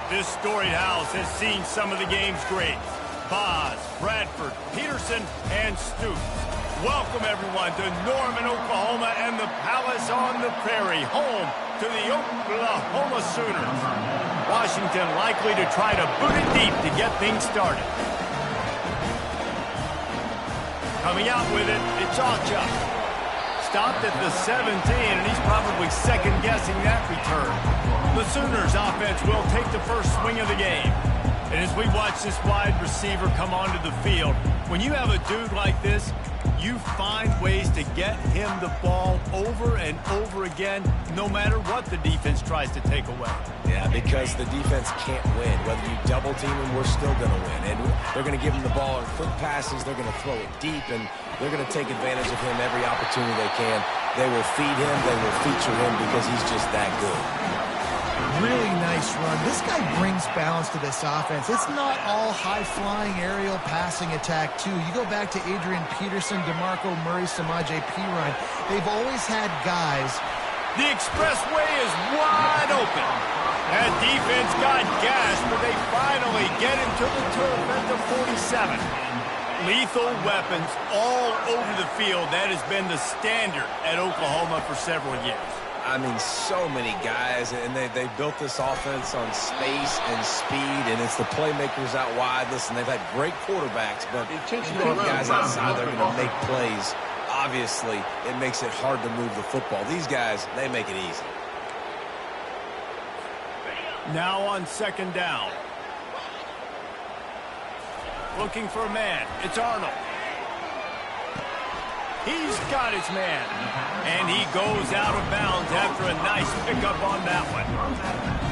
This storied house has seen some of the game's greats. Boz, Bradford, Peterson, and Stoops. Welcome, everyone, to Norman, Oklahoma, and the Palace on the Prairie, home to the Oklahoma Sooners. Washington likely to try to boot it deep to get things started. Coming out with it, it's Ocha. Stopped at the 17, and he's probably second-guessing that return. The Sooners offense will take the first swing of the game. And as we watch this wide receiver come onto the field, when you have a dude like this, you find ways to get him the ball over and over again, no matter what the defense tries to take away. Yeah, because the defense can't win. Whether you double team him, we're still going to win. And they're going to give him the ball in quick passes. They're going to throw it deep, and they're going to take advantage of him every opportunity they can. They will feed him. They will feature him because he's just that good. Really nice run. This guy brings balance to this offense. It's not all high-flying aerial passing attack, too. You go back to Adrian Peterson, DeMarco Murray, Samaje Perine. They've always had guys. The expressway is wide open. That defense got gashed, but they finally get into the turf at the 47. Lethal weapons all over the field. That has been the standard at Oklahoma for several years. I mean, so many guys, and they built this offense on space and speed, and it's the playmakers out wide. Listen, they've had great quarterbacks, but guys outside, they're going to make plays. Obviously, it makes it hard to move the football. These guys, they make it easy. Now on second down. Looking for a man. It's Arnold. He's got his man. And he goes out of bounds after a nice pickup on that one.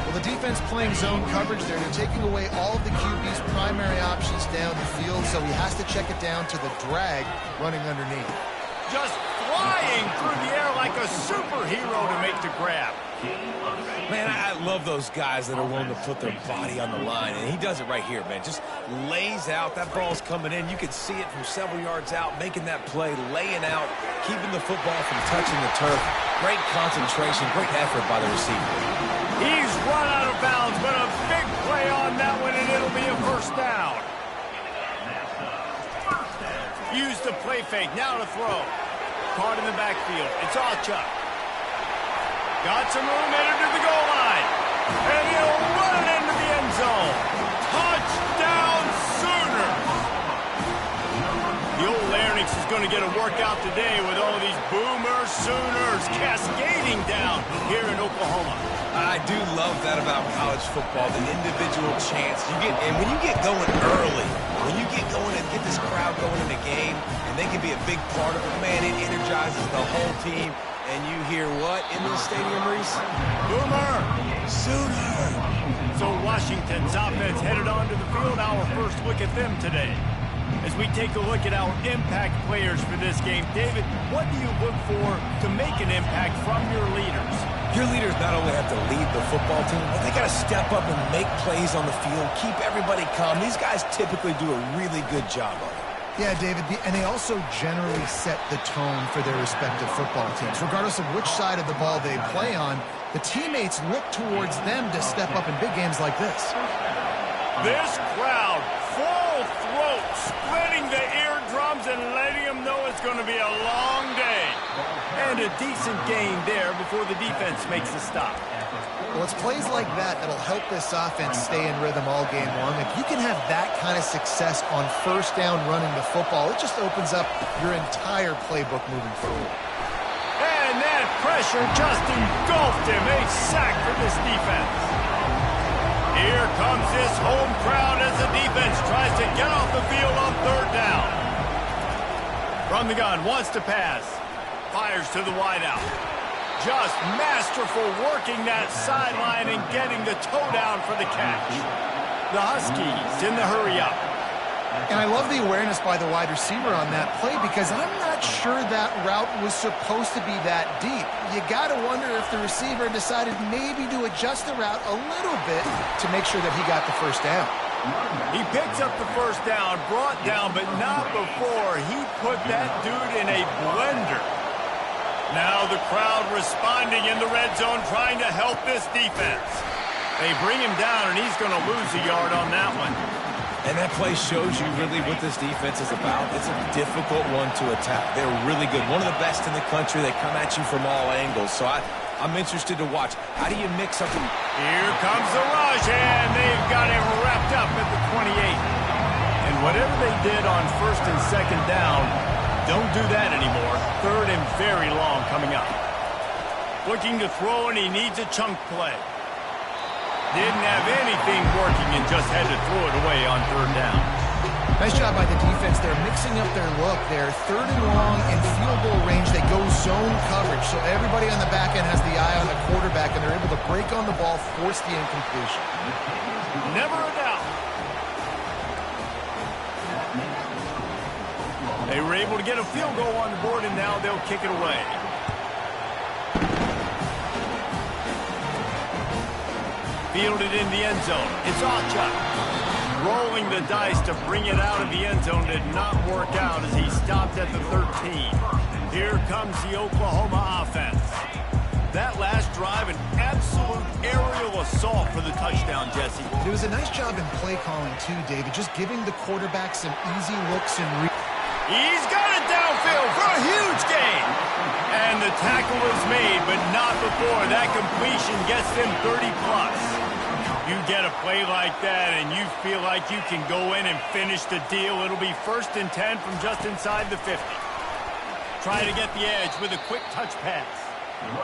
Well, the defense playing zone coverage there. They're taking away all of the QB's primary options down the field, so he has to check it down to the drag running underneath. Just flying through the air like a superhero to make the grab. Man, I love those guys that are willing to put their body on the line, and he does it right here, man. Just lays out. That ball's coming in. You can see it from several yards out, making that play, laying out, keeping the football from touching the turf. Great concentration, great effort by the receiver. He's run out of bounds, but a big play on that one, and it'll be a first down. Use the play fake. Now to throw. Caught in the backfield. It's Ocha. Got some room, entered to the goal line. And he'll run it into the end zone. Touchdown, Sooners! The old Larynx is going to get a workout today with all these Boomer Sooners cascading down here in Oklahoma. I do love that about college football, the individual chance. And when you get going early, when you get going and get this crowd going in a game, and they can be a big part of it, man, it energizes the whole team. And you hear what in this stadium, Reese? Boomer! Sooner! So Washington's offense headed onto the field. Our first look at them today. As we take a look at our impact players for this game, David, what do you look for to make an impact from your leaders? Your leaders not only have to lead the football team, but they got to step up and make plays on the field, keep everybody calm. These guys typically do a really good job of it. Yeah, David, and they also generally set the tone for their respective football teams. Regardless of which side of the ball they play on, the teammates look towards them to step up in big games like this. This crowd, full throat, splitting the eardrums and letting them know it's going to be a long day. And a decent gain there before the defense makes the stop. Well, it's plays like that that'll help this offense stay in rhythm all game long. If you can have that kind of success on first down running the football, it just opens up your entire playbook moving forward. And that pressure just engulfed him. A sack for this defense. Here comes this home crowd as the defense tries to get off the field on third down. From the gun, wants to pass. Fires to the wideout. Just masterful working that sideline and getting the toe down for the catch. The Huskies in the hurry-up. And I love the awareness by the wide receiver on that play because I'm not sure that route was supposed to be that deep. You got to wonder if the receiver decided maybe to adjust the route a little bit to make sure that he got the first down. He picks up the first down, brought down, but not before he put that dude in a blender. Now the crowd responding in the red zone, trying to help this defense. They bring him down, and he's going to lose a yard on that one. And that play shows you really what this defense is about. It's a difficult one to attack. They're really good. One of the best in the country. They come at you from all angles. So I'm interested to watch. How do you mix up? Here comes the rush, and they've got him wrapped up at the 28. And whatever they did on first and second down, don't do that anymore. Third and very long coming up. Looking to throw, and he needs a chunk play. Didn't have anything working and just had to throw it away on third down. Nice job by the defense. They're mixing up their look. They're third and long in field goal range. They go zone coverage, so everybody on the back end has the eye on the quarterback, and they're able to break on the ball, force the incompletion. Never a doubt. They were able to get a field goal on the board, and now they'll kick it away. Fielded in the end zone. It's Ocha. Rolling the dice to bring it out of the end zone did not work out as he stopped at the 13. Here comes the Oklahoma offense. That last drive, an absolute aerial assault for the touchdown, Jesse. It was a nice job in play calling, too, David, just giving the quarterback some easy looks and He's got it downfield for a huge gain. And the tackle is made, but not before that completion gets them 30-plus. You get a play like that and you feel like you can go in and finish the deal. It'll be 1st and 10 from just inside the 50. Try to get the edge with a quick touch pass.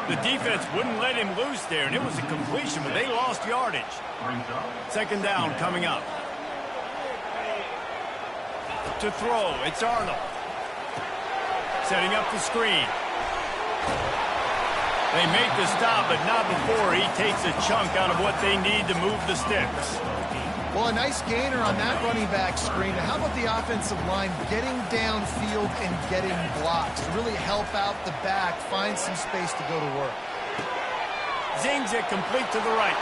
The defense wouldn't let him loose there, and it was a completion, but they lost yardage. Second down coming up. To throw, it's Arnold. Setting up the screen. They make the stop, but not before he takes a chunk out of what they need to move the sticks. Well, a nice gainer on that running back screen. And how about the offensive line getting downfield and getting blocks to really help out the back, find some space to go to work. Zings it complete to the right.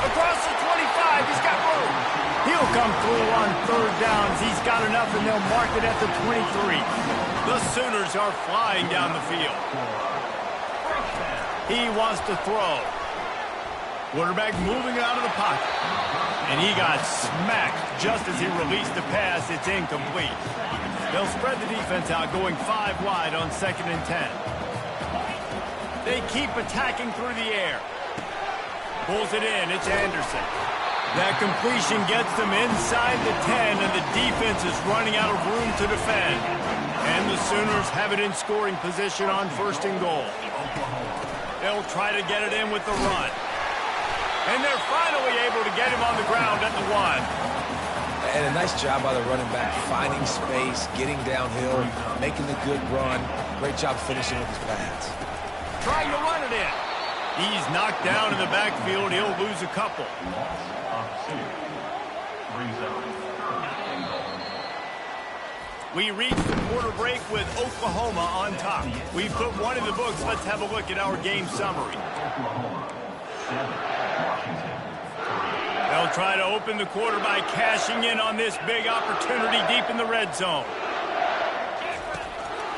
Across the 25, he's got room. He'll come through on third downs. He's got enough, and they'll mark it at the 23. The Sooners are flying down the field. He wants to throw. Quarterback moving out of the pocket. And he got smacked just as he released the pass. It's incomplete. They'll spread the defense out, going 5 wide on 2nd and 10. They keep attacking through the air. Pulls it in. It's Anderson. That completion gets them inside the 10, and the defense is running out of room to defend. And the Sooners have it in scoring position on 1st and goal. They'll try to get it in with the run. And they're finally able to get him on the ground at the 1. And a nice job by the running back, finding space, getting downhill, making the good run. Great job finishing with his pass. Trying to run it in. He's knocked down in the backfield. He'll lose a couple. We reach the quarter break with Oklahoma on top. We've put one in the books. Let's have a look at our game summary. They'll try to open the quarter by cashing in on this big opportunity deep in the red zone.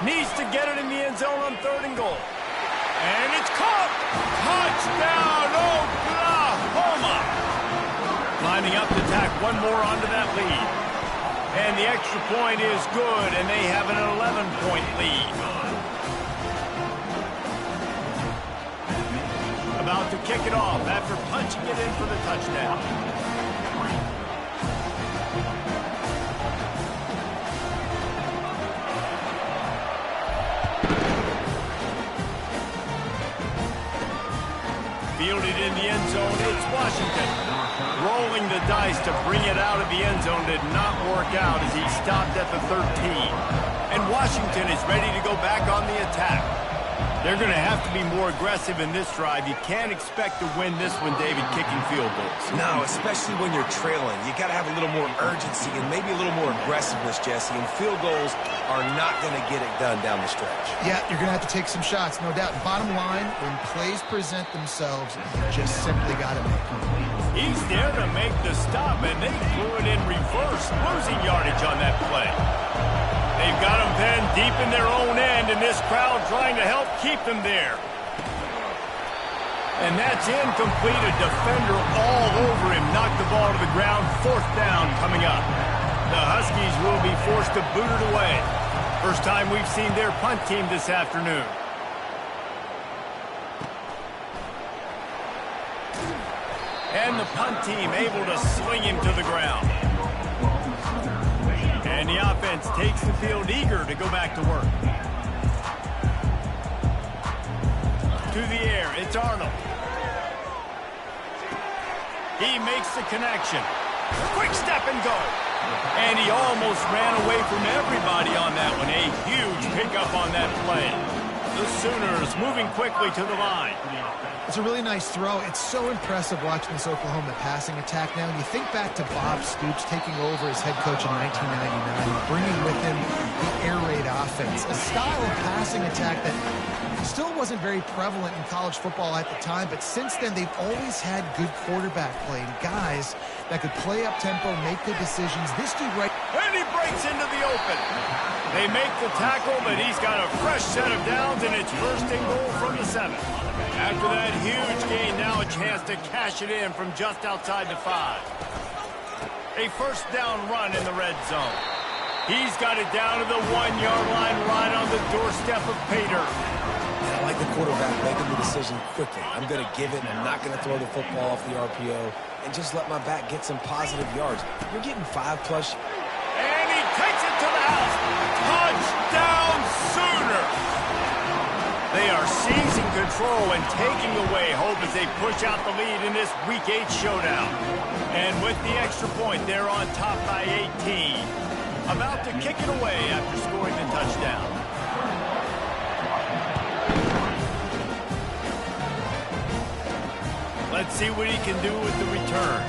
Needs to get it in the end zone on 3rd and goal. And it's caught! Touchdown, Oklahoma! Lining up to tack one more onto that lead. And the extra point is good, and they have an 11-point lead. About to kick it off after punching it in for the touchdown. Fielded in the end zone, it's Washington. Rolling the dice to bring it out of the end zone did not work out as he stopped at the 13. And Washington is ready to go back on the attack. They're going to have to be more aggressive in this drive. You can't expect to win this one, David, kicking field goals. No, especially when you're trailing. You got to have a little more urgency and maybe a little more aggressiveness, Jesse. And field goals are not going to get it done down the stretch. Yeah, you're going to have to take some shots, no doubt. Bottom line, when plays present themselves, you just simply got to make them. He's there to make the stop, and they threw it in reverse, losing yardage on that play. They've got them pinned deep in their own end, and this crowd trying to help keep them there. And that's incomplete. A defender all over him. Knocked the ball to the ground. 4th down coming up. The Huskies will be forced to boot it away. First time we've seen their punt team this afternoon. And the punt team able to sling him to the ground. And the offense takes the field, eager to go back to work. To the air, it's Arnold. He makes the connection. Quick step and go. And he almost ran away from everybody on that one. A huge pickup on that play. The Sooners moving quickly to the line. It's a really nice throw. It's so impressive watching this Oklahoma passing attack now. And you think back to Bob Stoops taking over as head coach in 1999, bringing with him the air raid offense, a style of passing attack that still wasn't very prevalent in college football at the time, but since then they've always had good quarterback play and guys that could play up tempo, make good decisions. This dude right... And he breaks into the open. They make the tackle, but he's got a fresh set of downs, and it's 1st and goal from the 7. After that huge gain, now a chance to cash it in from just outside the 5. A 1st down run in the red zone. He's got it down to the 1-yard line, right on the doorstep of Pater. I like the quarterback making the decision quickly. I'm going to give it, and I'm not going to throw the football off the RPO and just let my back get some positive yards. You're getting 5+. And he takes it to the house. Touchdown, Sooners! They are seizing control and taking away hope as they push out the lead in this Week 8 showdown. And with the extra point, they're on top by 18. About to kick it away after scoring the touchdown. Let's see what he can do with the return.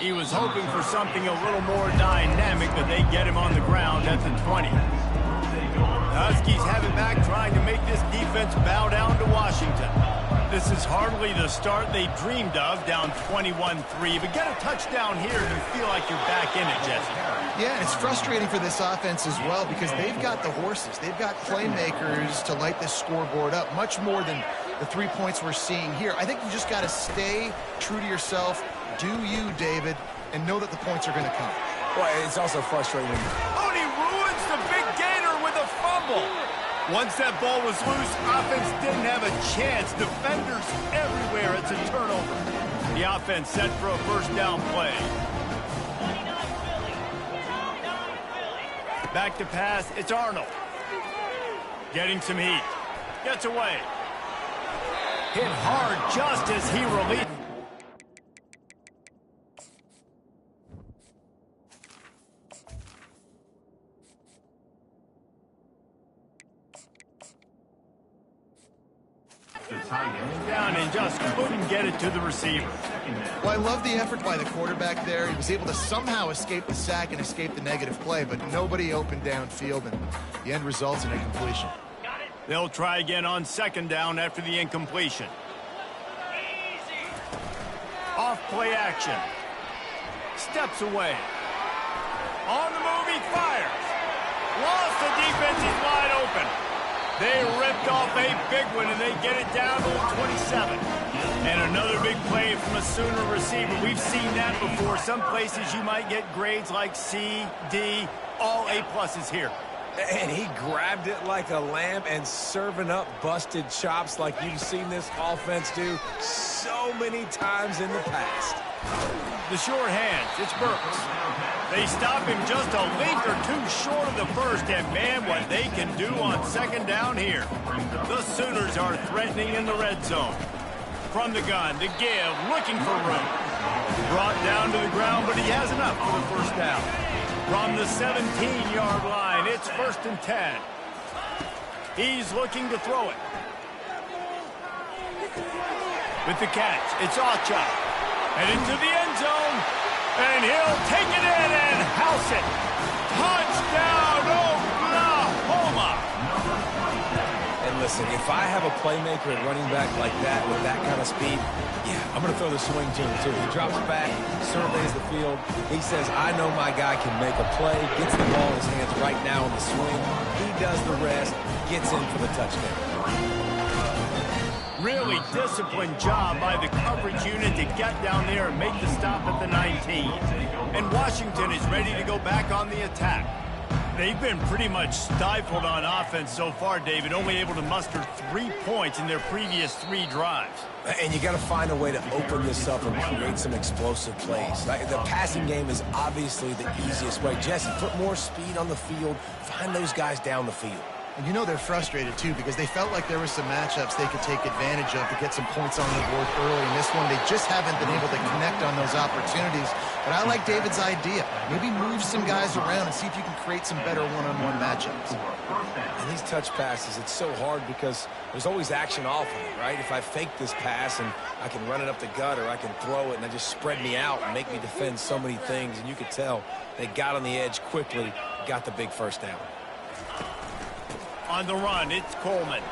He was hoping for something a little more dynamic, but they get him on the ground at the 20. The Huskies have it back, trying to make this defense bow down to Washington. This is hardly the start they dreamed of, down 21-3. But get a touchdown here and you feel like you're back in it, Jesse. Yeah, and it's frustrating for this offense as well because they've got the horses. They've got playmakers to light this scoreboard up, much more than the 3 points we're seeing here. I think you just got to stay true to yourself, do you, David, and know that the points are going to come. Well, it's also frustrating. Oh, and he ruins the big gainer with a fumble. Once that ball was loose, offense didn't have a chance. Defenders everywhere. It's a turnover. The offense set for a 1st down play. Back to pass. It's Arnold. Getting some heat. Gets away. Hit hard just as he released. Down and just couldn't get it to the receiver. Well, I love the effort by the quarterback there. He was able to somehow escape the sack and escape the negative play, but nobody opened downfield, and the end results in a completion. They'll try again on 2nd down after the incompletion. Off play action. Steps away. On the move, he fires. Lost the defense, he's wide open. They ripped off a big one, and they get it down to the 27. And another big play from a Sooner receiver. We've seen that before. Some places you might get grades like C, D, all A+ here. And he grabbed it like a lamb and serving up busted chops like you've seen this offense do so many times in the past. The short hands, it's Burks. They stop him just a length or two short of the first, and man, what they can do on 2nd down here. The Sooners are threatening in the red zone. From the gun, to give, looking for room. Brought down to the ground, but he has enough for the 1st down. From the 17-yard line, it's 1st and 10. He's looking to throw it. With the catch, it's Achai. And into the end zone. And he'll take it in and house it. Touchdown, Oklahoma! And listen, if I have a playmaker at running back like that with that kind of speed, yeah, I'm going to throw the swing to him too. He drops back, surveys the field. He says, I know my guy can make a play, gets the ball in his hands right now on the swing. He does the rest, gets in for the touchdown. Really disciplined job by the coverage unit to get down there and make the stop at the 19. And Washington is ready to go back on the attack. They've been pretty much stifled on offense so far, David, only able to muster 3 points in their previous 3 drives. And you got to find a way to open this up and create some explosive plays. The passing game is obviously the easiest way. Jesse, put more speed on the field. Find those guys down the field. And you know they're frustrated, too, because they felt like there were some matchups they could take advantage of to get some points on the board early. In this one, they just haven't been able to connect on those opportunities. But I like David's idea. Maybe move some guys around and see if you can create some better one-on-one matchups. And these touch passes, it's so hard because there's always action off of it, right? If I fake this pass and I can run it up the gut, or I can throw it and they just spread me out and make me defend so many things. And you could tell they got on the edge quickly, got the big first down. On the run, it's Coleman.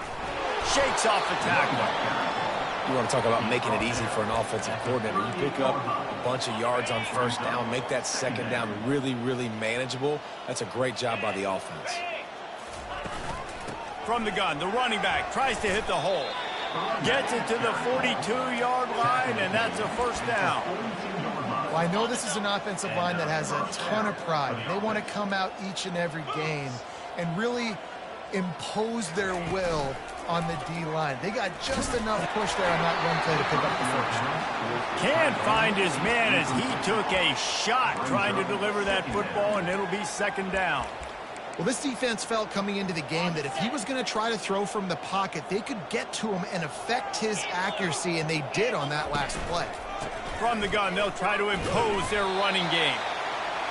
Shakes off the tackle. You want to talk about making it easy for an offensive coordinator. You pick up a bunch of yards on first down, make that second down really, really manageable. That's a great job by the offense. From the gun, the running back tries to hit the hole. Gets it to the 42-yard line, and that's a first down. Well, I know this is an offensive line that has a ton of pride. They want to come out each and every game and really impose their will on the D-line. They got just enough push there on that run play to pick up the first. Can't find his man as he took a shot trying to deliver that football, and it'll be second down. Well, this defense felt coming into the game that if he was going to try to throw from the pocket, they could get to him and affect his accuracy, and they did on that last play. From the gun, they'll try to impose their running game.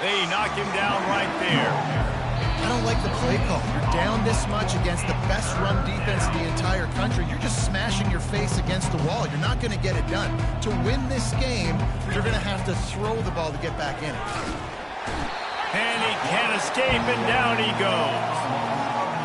They knock him down right there. I don't like the play call. You're down this much against the best run defense in the entire country. You're just smashing your face against the wall. You're not going to get it done. To win this game, you're going to have to throw the ball to get back in it. And he can't escape, and down he goes.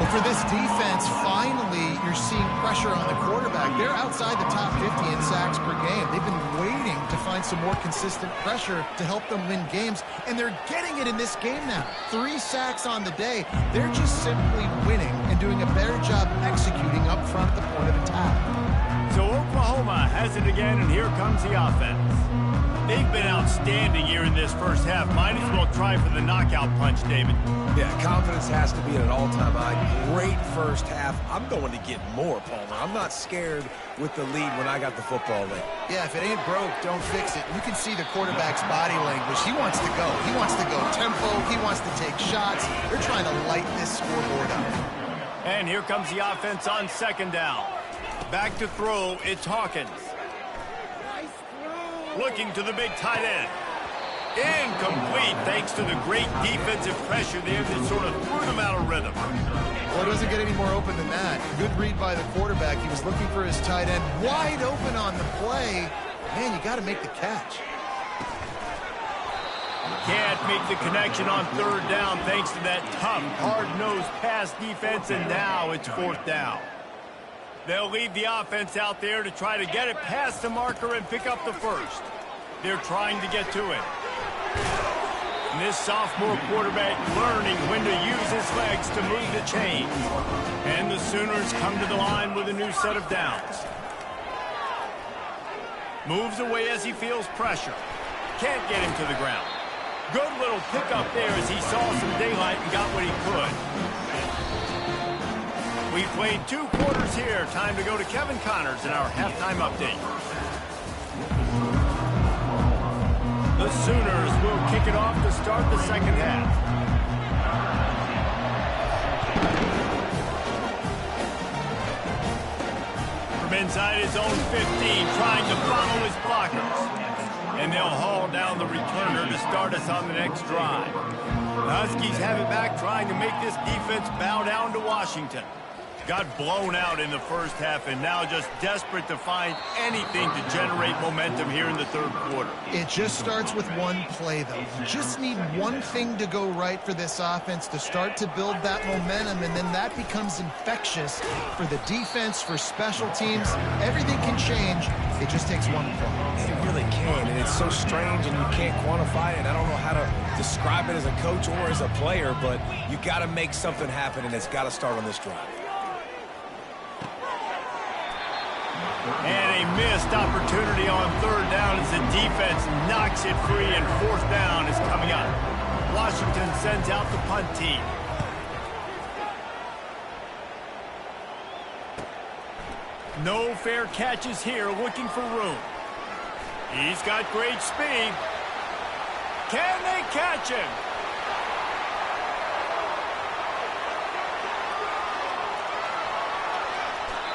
But for this defense, finally, you're seeing pressure on the quarterback. They're outside the top 50 in sacks per game. They've been waiting to find some more consistent pressure to help them win games, and they're getting it in this game now. 3 sacks on the day. They're just simply winning and doing a better job executing up front at the point of attack. So Oklahoma has it again, and here comes the offense. They've been outstanding here in this first half. Might as well try for the knockout punch, David. Yeah, confidence has to be at an all-time high. Great first half. I'm going to get more, Palmer. I'm not scared with the lead when I got the football late. Yeah, if it ain't broke, don't fix it. You can see the quarterback's body language. He wants to go. He wants to go tempo. He wants to take shots. They're trying to light this scoreboard up. And here comes the offense on second down. Back to throw, it's Hawkins. Looking to the big tight end. Incomplete thanks to the great defensive pressure there that sort of threw them out of rhythm. Well, it doesn't get any more open than that. Good read by the quarterback. He was looking for his tight end wide open on the play. Man, you got to make the catch. Can't make the connection on third down thanks to that tough, hard-nosed pass defense, and now it's fourth down. They'll leave the offense out there to try to get it past the marker and pick up the first. They're trying to get to it. And this sophomore quarterback learning when to use his legs to move the chains. And the Sooners come to the line with a new set of downs. Moves away as he feels pressure. Can't get him to the ground. Good little pickup there as he saw some daylight and got what he could. We've played 2 quarters here. Time to go to Kevin Connors in our halftime update. The Sooners will kick it off to start the second half. From inside his own 15, trying to follow his blockers. And they'll haul down the returner to start us on the next drive. The Huskies have it back, trying to make this defense bow down to Washington. Got blown out in the first half and now just desperate to find anything to generate momentum here in the third quarter. It just starts with one play, though. You just need one thing to go right for this offense to start to build that momentum, and then that becomes infectious for the defense, for special teams. Everything can change. It just takes one play. It really can, and it's so strange, and you can't quantify it. I don't know how to describe it as a coach or as a player, but you got to make something happen, and it's got to start on this drive. And a missed opportunity on third down as the defense knocks it free, and fourth down is coming up. Washington sends out the punt team. No fair catches here, looking for room. He's got great speed. Can they catch him?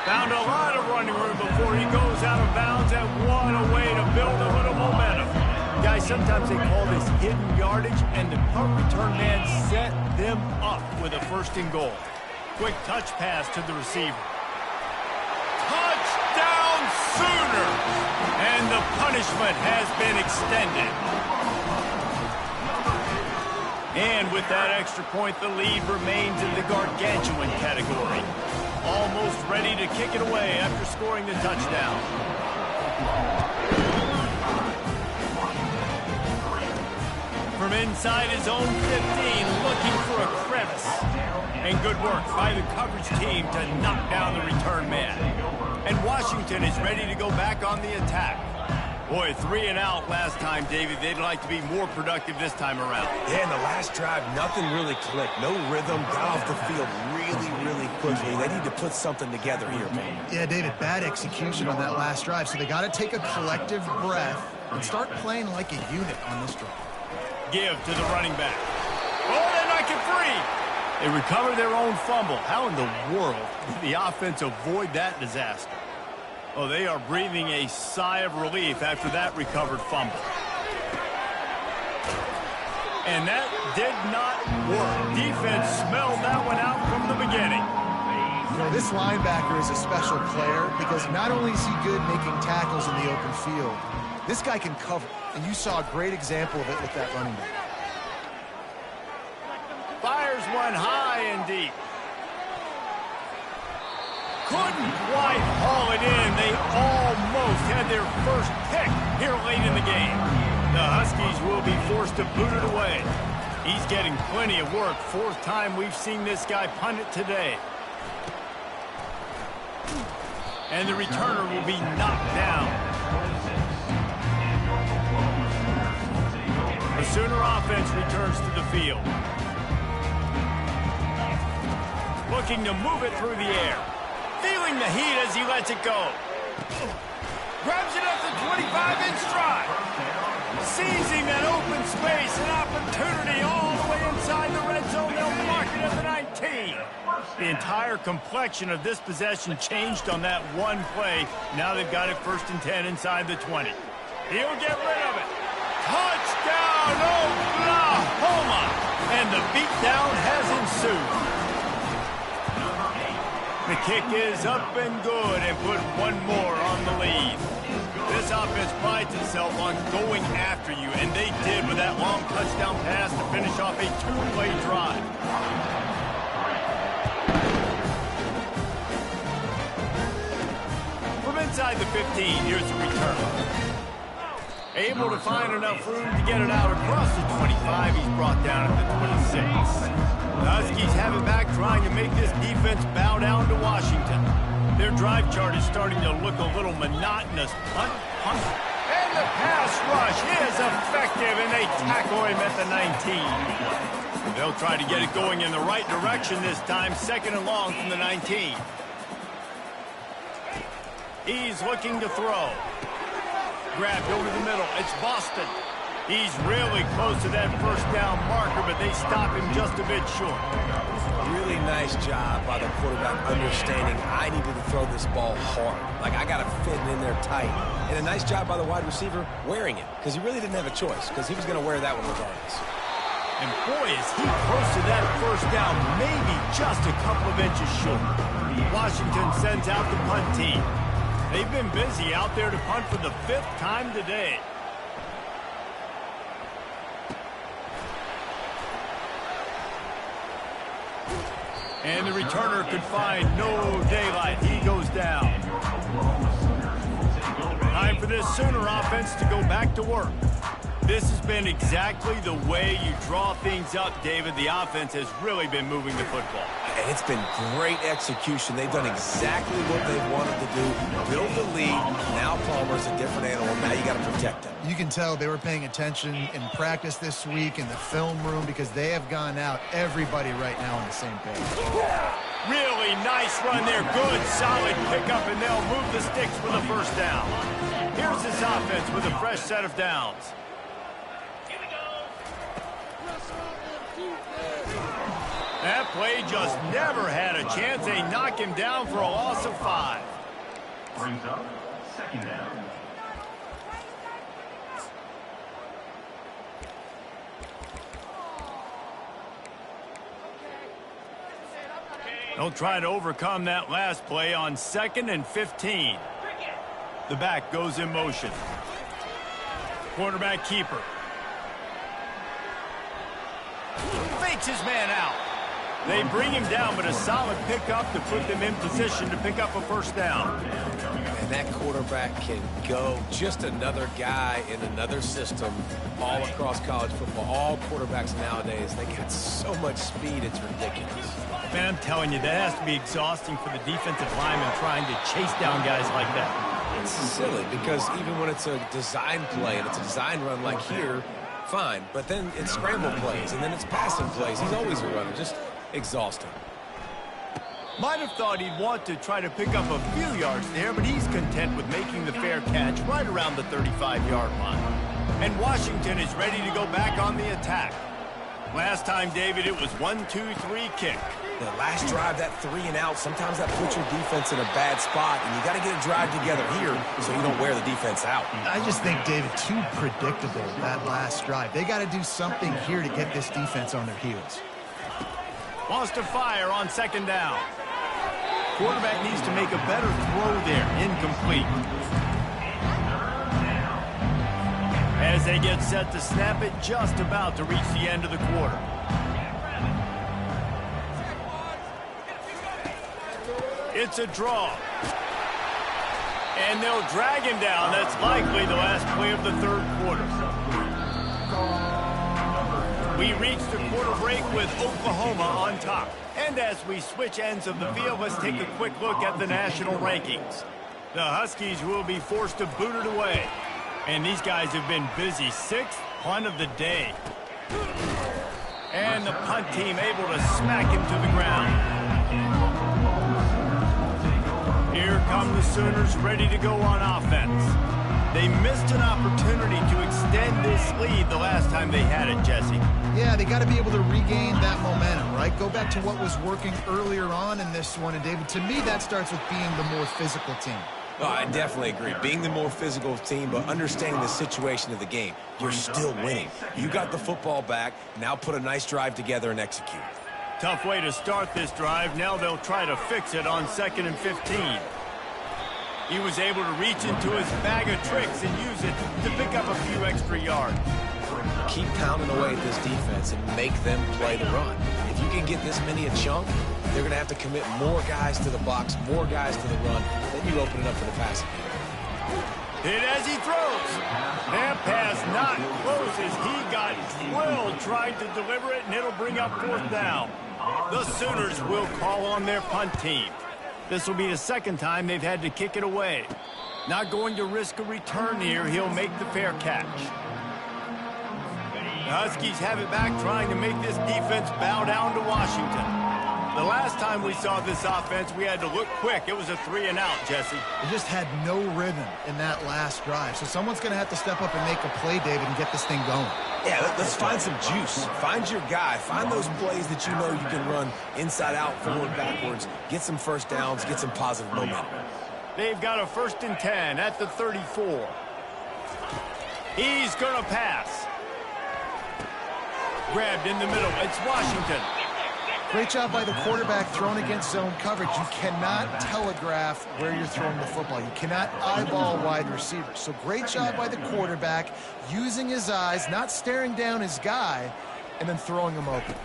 Found a lot of running room before he goes out of bounds, and what a way to build a little momentum. Guys, sometimes they call this hidden yardage, and the punt return man set them up with a first and goal. Quick touch pass to the receiver. Touchdown Sooners! And the punishment has been extended. And with that extra point, the lead remains in the gargantuan category. Almost ready to kick it away after scoring the touchdown. From inside his own 15, looking for a crevice. And good work by the coverage team to knock down the return man. And Washington is ready to go back on the attack. Boy, 3 and out last time, David. They'd like to be more productive this time around. Yeah, in the last drive, nothing really clicked. No rhythm, got off the field really quickly. They need to put something together here, man. Yeah, David, bad execution on that last drive, so they got to take a collective breath and start playing like a unit on this drive. Give to the running back. Oh, they knock it free. They recover their own fumble. How in the world did the offense avoid that disaster? Oh, they are breathing a sigh of relief after that recovered fumble. And that did not work. Defense smelled that one out from the beginning. You know, this linebacker is a special player because not only is he good making tackles in the open field, this guy can cover. And you saw a great example of it with that running back. Fires one high and deep. Couldn't quite haul it in. They almost had their first pick here late in the game. The Huskies will be forced to boot it away. He's getting plenty of work. Fourth time we've seen this guy punt it today. And the returner will be knocked down. The Sooner offense returns to the field. Looking to move it through the air. Feeling the heat as he lets it go. Grabs it at the 25 in stride. Seizing that open space, an opportunity all the way inside the red zone. They'll mark it at the 19. The entire complexion of this possession changed on that one play. Now they've got it 1st and 10 inside the 20. He'll get rid of it. Touchdown, Oklahoma! And the beatdown has ensued. The kick is up and good, and put one more on the lead. This offense prides itself on going after you, and they did with that long touchdown pass to finish off a 2-play drive. From inside the 15, here's the return. Able to find enough room to get it out across the 25. He's brought down at the 26. The Huskies have it back, trying to make this defense bow down to Washington. Their drive chart is starting to look a little monotonous. Punt. And the pass rush is effective, and they tackle him at the 19. They'll try to get it going in the right direction this time. 2nd and long from the 19. He's looking to throw. Grabbed over the middle. It's Boston. He's really close to that first down marker, but they stop him just a bit short. Really nice job by the quarterback understanding I needed to throw this ball hard. Like, I got to fit it in there tight. And a nice job by the wide receiver wearing it, because he really didn't have a choice, because he was going to wear that one regardless. And boy, is he close to that first down, maybe just a couple of inches short. Washington sends out the punt team. They've been busy out there to punt for the 5th time today. And the returner could find no daylight. He goes down. Time for this Sooner offense to go back to work. This has been exactly the way you draw things up, David. The offense has really been moving the football. And it's been great execution. They've done exactly what they wanted to do. Build the lead. Now Palmer's a different animal. Now you got to protect him. You can tell they were paying attention in practice this week in the film room because they have gone out, everybody right now on the same page. Really nice run there. Good, solid pickup, and they'll move the sticks for the first down. Here's this offense with a fresh set of downs. That play just never had a chance. They knock him down for a loss of 5. Brings up second down. They'll try to overcome that last play on 2nd and 15. The back goes in motion. Quarterback keeper. Fakes his man out. They bring him down, but a solid pickup to put them in position to pick up a first down. And that quarterback can go. Just another guy in another system all across college football. All quarterbacks nowadays, they got so much speed, it's ridiculous. Man, I'm telling you, that has to be exhausting for the defensive lineman trying to chase down guys like that. It's silly because even when it's a design play and it's a design run like here, fine. But then it's scramble plays and then it's passing plays. He's always a runner. Just exhausting. Might have thought he'd want to try to pick up a few yards there, but he's content with making the fair catch right around the 35-yard line. And Washington is ready to go back on the attack. Last time, David, it was 1-2-3 kick. The last drive, that 3 and out, sometimes that puts your defense in a bad spot, and you got to get a drive together here so you don't wear the defense out. I just think, David, too predictable, that last drive. They got to do something here to get this defense on their heels. Wants to fire on 2nd down. Quarterback needs to make a better throw there. Incomplete. As they get set to snap it, just about to reach the end of the quarter. It's a draw. And they'll drag him down. That's likely the last play of the 3rd quarter. We reach the quarter break with Oklahoma on top. And as we switch ends of the field, let's take a quick look at the national rankings. The Huskies will be forced to boot it away. And these guys have been busy. 6th punt of the day. And the punt team able to smack him to the ground. Here come the Sooners ready to go on offense. They missed an opportunity to extend this lead the last time they had it, Jesse. Yeah, they got to be able to regain that momentum, right? Go back to what was working earlier on in this one. And, David, to me, that starts with being the more physical team. Oh, I definitely agree. Being the more physical team, but understanding the situation of the game. You're still winning. You got the football back. Now put a nice drive together and execute. Tough way to start this drive. Now they'll try to fix it on 2nd and 15. He was able to reach into his bag of tricks and use it to pick up a few extra yards. Keep pounding away at this defense and make them play the run. If you can get this many a chunk, they're going to have to commit more guys to the box, more guys to the run. Then you open it up for the passing game. Hit as he throws. That pass not close as he got drilled trying to deliver it, and it'll bring up 4th down. The Sooners will call on their punt team. This will be the 2nd time they've had to kick it away. Not going to risk a return here. He'll make the fair catch. The Huskies have it back, trying to make this defense bow down to Washington. The last time we saw this offense, we had to look quick. It was a 3 and out, Jesse. They just had no rhythm in that last drive. So someone's going to have to step up and make a play, David, and get this thing going. Yeah, let's find some juice. Find your guy. Find those plays that you know you can run inside out, forward, backwards. Get some first downs. Get some positive momentum. They've got a 1st and 10 at the 34. He's going to pass. Grabbed in the middle. It's Washington. Great job by the quarterback thrown against zone coverage. You cannot telegraph where you're throwing the football. You cannot eyeball wide receivers. So great job by the quarterback using his eyes, not staring down his guy, and then throwing him open.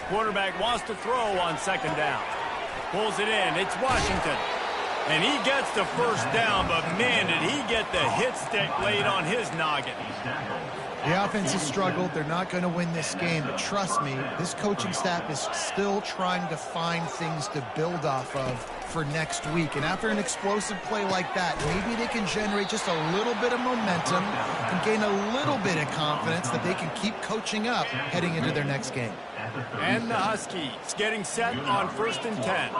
Quarterback wants to throw on 2nd down. Pulls it in. It's Washington. And he gets the first down, but man, did he get the hit stick laid on his noggin. The offense has struggled. They're not going to win this game, but trust me, this coaching staff is still trying to find things to build off of for next week. And after an explosive play like that, maybe they can generate just a little bit of momentum and gain a little bit of confidence that they can keep coaching up heading into their next game. And the Huskies getting set on 1st and 10.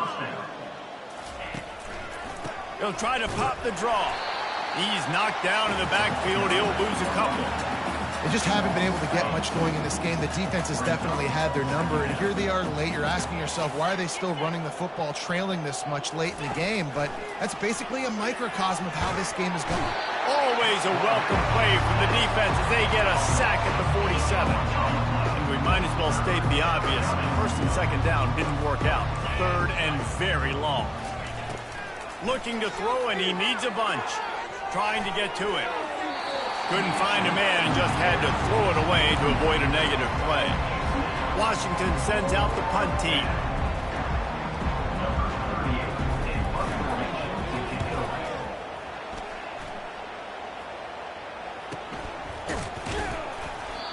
He'll try to pop the draw. He's knocked down in the backfield. He'll lose a couple. They just haven't been able to get much going in this game. The defense has definitely had their number, and here they are late. You're asking yourself, why are they still running the football, trailing this much late in the game? But that's basically a microcosm of how this game is going. Always a welcome play from the defense as they get a sack at the 47. And we might as well state the obvious. 1st and 2nd down didn't work out. 3rd and very long. Looking to throw, and he needs a bunch. Trying to get to it. Couldn't find a man and just had to throw it away to avoid a negative play. Washington sends out the punt team.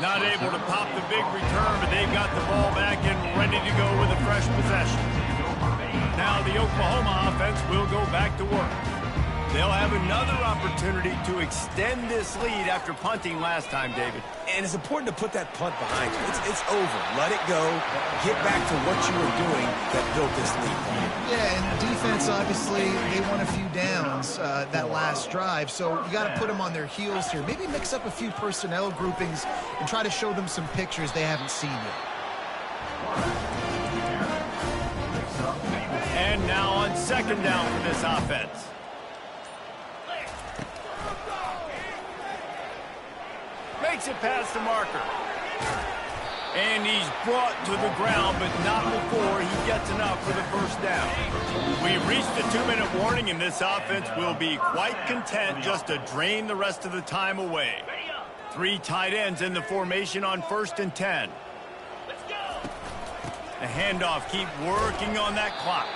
Not able to pop the big return, but they've got the ball back and ready to go with a fresh possession. Now the Oklahoma offense will go back to work. They'll have another opportunity to extend this lead after punting last time, David. And it's important to put that punt behind you. It's over. Let it go. Get back to what you were doing that built this lead. Yeah, and defense, obviously, they won a few downs that last drive, so you got to put them on their heels here. Maybe mix up a few personnel groupings and try to show them some pictures they haven't seen yet. And now on 2nd down for this offense. Makes it past the marker. And he's brought to the ground, but not before he gets enough for the 1st down. We reached the 2-minute warning, and this offense will be quite content just to drain the rest of the time away. 3 tight ends in the formation on 1st and 10. The handoff, keep working on that clock.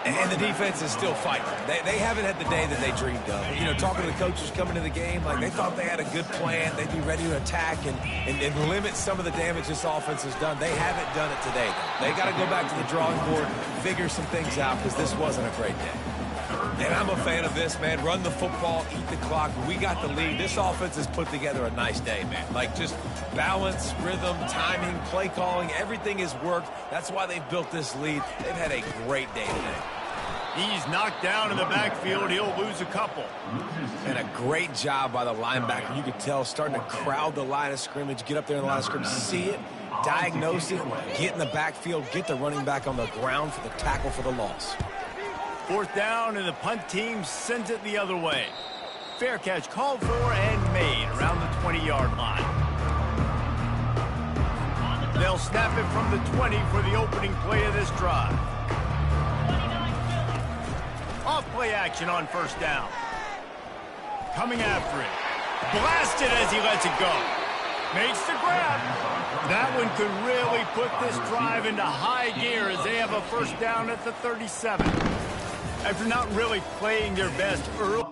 And the defense is still fighting. They haven't had the day that they dreamed of. You know, talking to the coaches coming to the game, like they thought they had a good plan. They'd be ready to attack and limit some of the damage this offense has done. They haven't done it today. They got to go back to the drawing board, figure some things out, because this wasn't a great day. And I'm a fan of this, man. Run the football, eat the clock. We got the lead. This offense has put together a nice day, man. Like just balance, rhythm, timing, play calling, everything has worked. That's why they've built this lead. They've had a great day today. He's knocked down in the backfield. He'll lose a couple. And a great job by the linebacker. You could tell starting to crowd the line of scrimmage, get up there in the line of scrimmage, see it, diagnose it, get in the backfield, get the running back on the ground for the tackle for the loss. 4th down, and the punt team sends it the other way. Fair catch called for and made around the 20-yard line. They'll snap it from the 20 for the opening play of this drive. Off play action on 1st down. Coming after it. Blasted as he lets it go. Makes the grab. That one could really put this drive into high gear as they have a 1st down at the 37. After not really playing their best early.